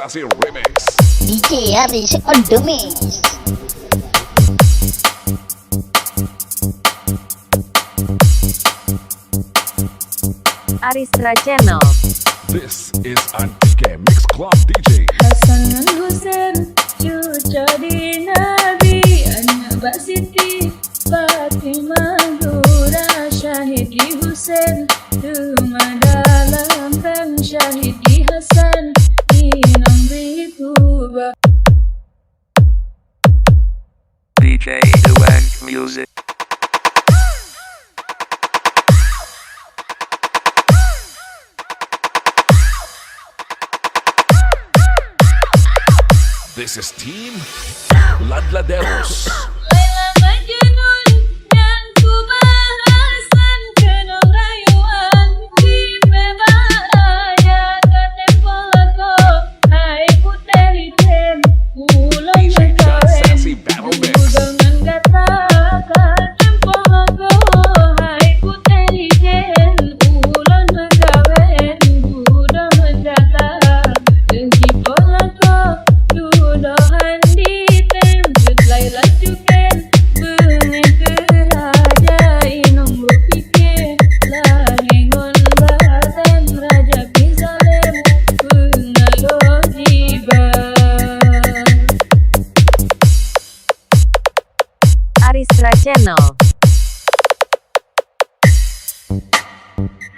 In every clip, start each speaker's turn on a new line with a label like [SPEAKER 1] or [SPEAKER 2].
[SPEAKER 1] Sensasi Remix.
[SPEAKER 2] DJ Aris on the mix.
[SPEAKER 3] ARISTRA channel.
[SPEAKER 1] This is an DK Mix Club DJ.
[SPEAKER 4] Hasan husen cucu Nabi, anak Mbak Siti Fatimah Zura, syahid di Husen, rumah dalam kan syahid di Hasan, inam Rituba.
[SPEAKER 5] DJ Duang Music.
[SPEAKER 1] This is Team Ladladeros.
[SPEAKER 4] Laila Majnun dan Kubahasan, kenang rayuan di Pembaraya, Katempolato, hai putih hitam, ulang
[SPEAKER 1] DJ
[SPEAKER 4] berkawin,
[SPEAKER 1] Sensasi Battle Mix.
[SPEAKER 4] dengan kata Katempolato, hai putih hitam, ulang berkawin, udah menjata, Dengki polato, dudahan ditem, jutlai lajukan, bengen keraja, inong berpikir, lahengon badan, raja bizalem, pengalo jiba.
[SPEAKER 3] ARISTRA channel.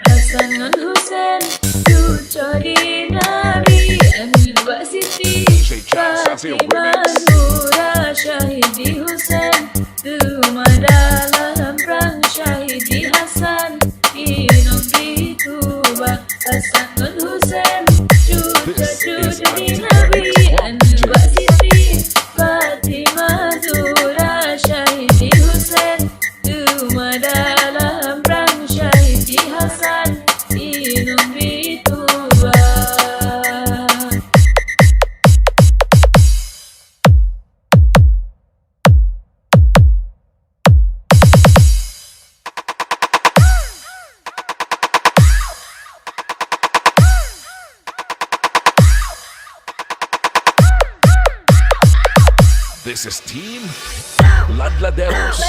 [SPEAKER 4] Hasan husen cucu Nabi, anak Mbak Siti Fatimah Zura, syahid di Husen, rumah dalam perang syahid di Hasan, inam Rituba. Hasan husen cucu Nabi, anak Mbak Siti Fatimah Zura, syahid di Husen, rumah dalam perang syahid di Hasan, inam Rituba.
[SPEAKER 1] This is Team Ladladeros.